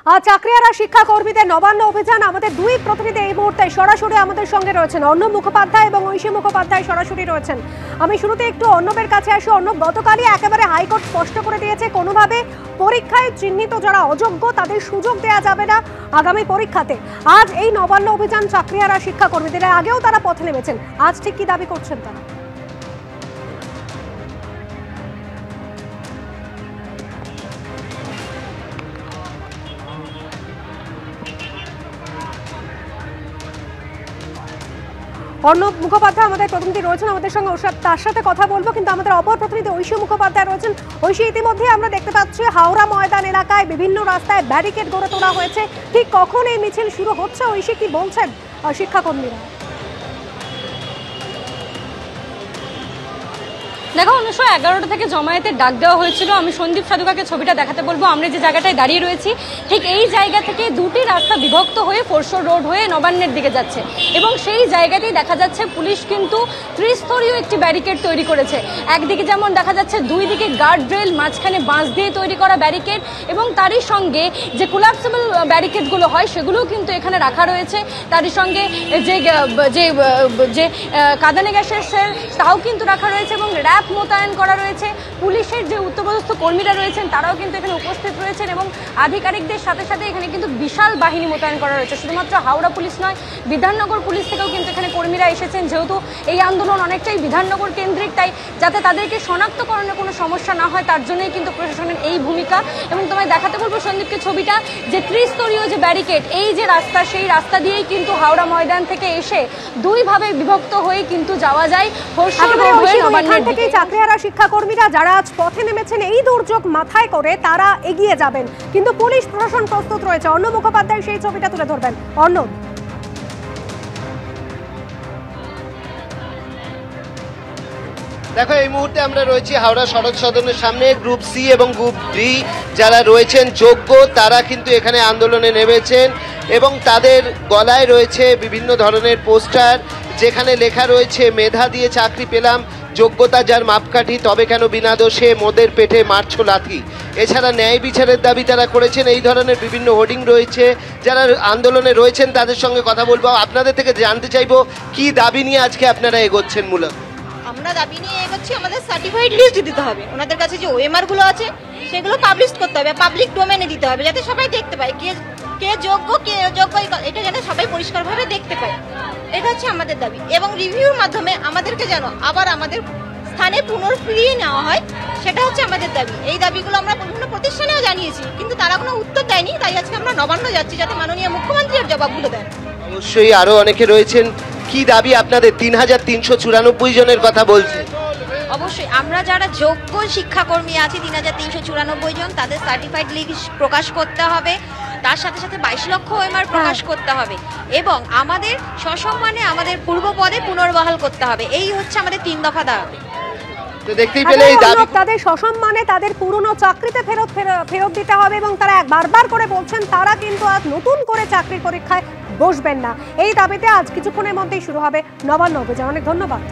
চাকরিহারা শিক্ষাকর্মীদের নবান্ন অভিযান। আমাদের দুই প্রতিনিধি এই মুহূর্তে সরাসরি আমাদের সঙ্গে রয়েছেন, অর্ণব মুখোপাধ্যায় এবং ঐশী মুখোপাধ্যায় সরাসরি রয়েছেন। আমি শুরুতে একটু অর্ণবের কাছে আসি। অর্ণব, গতকালই একেবারে হাইকোর্ট স্পষ্ট করে দিয়েছে কোনোভাবে পরীক্ষায় চিহ্নিত যারা অযোগ্য তাদের সুযোগ দেওয়া যাবে না আগামী পরীক্ষাতে। আজ এই নবান্ন অভিযান চাকরিহারা শিক্ষাকর্মীদের, আগেও তারা পথে নেমেছেন, আজ ঠিক কি দাবি করছেন তারা? অর্ণব মুখোপাধ্যায় আমাদের প্রতিনিধি রয়েছেন আমাদের সঙ্গে, তার সাথে কথা বলবো, কিন্তু আমাদের অপর প্রতিনিধি ঐশী মুখোপাধ্যায় রয়েছেন। ঐশী, ইতিমধ্যে আমরা দেখতে পাচ্ছি হাওড়া ময়দান এলাকায় বিভিন্ন রাস্তায় ব্যারিকেড গড়ে তোলা হয়েছে, ঠিক কখন এই মিছিল শুরু হচ্ছে? ঐশী, কি বলছেন শিক্ষাকর্মীরা? দেখো, 1911টা থেকে জমায়েতের ডাক দেওয়া হয়েছিল। আমি সন্দীপ সাধুকাকে ছবিটা দেখাতে বলবো। আমরা যে জায়গাটায় দাঁড়িয়ে রয়েছি ঠিক এই জায়গা থেকে দুটি রাস্তা বিভক্ত হয়ে ফোরশোর রোড হয়ে নবান্নের দিকে যাচ্ছে, এবং সেই জায়গাতেই দেখা যাচ্ছে পুলিশ কিন্তু ত্রিস্তরীয় একটি ব্যারিকেড তৈরি করেছে। একদিকে যেমন দেখা যাচ্ছে দুই দিকে গার্ড রেল, মাঝখানে বাঁশ দিয়ে তৈরি করা ব্যারিকেড, এবং তারই সঙ্গে যে কোলাপসেবল ব্যারিকেডগুলো হয় সেগুলোও কিন্তু এখানে রাখা রয়েছে। তারই সঙ্গে যে কাঁদানে গ্যাসের সেল তাও কিন্তু রাখা রয়েছে, এবং র্যাব মোতায়েন করা রয়েছে। পুলিশের যে উচ্চপদস্থ কর্মীরা রয়েছেন তারাও কিন্তু এখানে উপস্থিত রয়েছেন, এবং আধিকারিকদের সাথে সাথে এখানে কিন্তু বিশাল বাহিনী মোতায়েন করা রয়েছে। শুধুমাত্র হাওড়া পুলিশ নয়, বিধাননগর পুলিশ থেকেও কিন্তু এখানে কর্মীরা এসেছেন, যেহেতু এই আন্দোলন অনেকটাই বিধাননগর কেন্দ্রিক, তাই যাতে তাদেরকে শনাক্তকরণে কোনো সমস্যা না হয় তার জন্যই কিন্তু প্রশাসনের এই ভূমিকা। এবং তোমায় দেখাতে বলবো সন্দীপকে ছবিটা, যে ত্রিস্তরীয় যে ব্যারিকেড, এই যে রাস্তা, সেই রাস্তা দিয়েই কিন্তু হাওড়া ময়দান থেকে এসে দুইভাবে বিভক্ত হয়ে কিন্তু যাওয়া যায় চাকরিহারা শিক্ষাকর্মীরা যারা আজ পথে নেমেছেন এই দুর্যোগ মাথায় করে তারা এগিয়ে যাবেন, কিন্তু পুলিশ প্রশাসন প্রস্তুত রয়েছে। অর্ণব মুখোপাধ্যায় সেই ছবিটা তুলে ধরবেন। অর্ণব, দেখো, এই মুহূর্তে আমরা রয়েছি হাওড়া শরৎ সদনের সামনে। গ্রুপ সি এবং গ্রুপ ডি যারা রয়েছেন যোগ্য, তারা কিন্তু এখানে আন্দোলনে নেমেছেন, এবং তাদের গলায় রয়েছে বিভিন্ন ধরনের পোস্টার, যেখানে লেখা রয়েছে মেধা দিয়ে চাকরি পেলাম, যোগ্যতা যার মাপকাঠি, তবে কেন বিনা দোষে মোদের পেটে মারছ লাথি। এছাড়া ন্যায় বিচারের দাবি তারা করেছেন। এই ধরনের বিভিন্ন হোর্ডিং রয়েছে। যারা আন্দোলনে রয়েছেন তাদের সঙ্গে কথা বলবো। আপনাদের থেকে জানতে চাইবো কি দাবি নিয়ে আজকে আপনারা এগোচ্ছেন? মূলত আমরা দাবি নিয়ে এগোচ্ছি, আমাদের সার্টিফাইড লিস্ট দিতে হবে। ওনাদের কাছে যে ওএমআর গুলো আছে সেগুলো পাবলিশ করতে হবে, পাবলিক ডোমেনে দিতে হবে, যাতে সবাই দেখতে পায় কে যোগ্য কে অযোগ্য, এটা যেন সবাই পরিষ্কারভাবে দেখতে পায়। এটা হচ্ছে আমাদের দাবি, এবং রিভিউর মাধ্যমে আমাদেরকে যেন আবার আমাদের স্থানে পুনর্ফিরিয়ে নেওয়া হয়, সেটা হচ্ছে আমাদের দাবি। এই দাবিগুলো আমরা বিভিন্ন প্রতিষ্ঠানেও জানিয়েছি, কিন্তু তারা কোনো উত্তর দেয়নি, তাই আজকে আমরা নবান্ন যাচ্ছি যাতে মাননীয় মুখ্যমন্ত্রীর জবাবগুলো দেন। অবশ্যই আরো অনেকে রয়েছেন। কি দাবি আপনাদের? 3394 জনের কথা বলছে। অবশ্যই আমরা যারা যোগ্য শিক্ষাকর্মী আছি 3394 জন, তাদের সার্টিফাইড লিস্ট প্রকাশ করতে হবে, তার সাথে সাথে 22 লক্ষ ওএমআর প্রকাশ করতে হবে, এবং আমাদের সসম্মানে আমাদের পূর্ব পদে পুনর্বহাল করতে হবে। এই হচ্ছে আমাদের 3 দফা দাবি। দেখতেই পেলে এই দাবি, তাদের সসম্মানে তাদের পুরনো চাকরিতে ফেরত দিতে হবে, এবং তারা বারবার করে বলছেন তারা কিন্তু আজ নতুন করে চাকরির পরীক্ষায় বসবেন না। এই দাবিতে আজ কিছুক্ষণের মধ্যেই শুরু হবে নবান্ন অভিযান। অনেক ধন্যবাদ।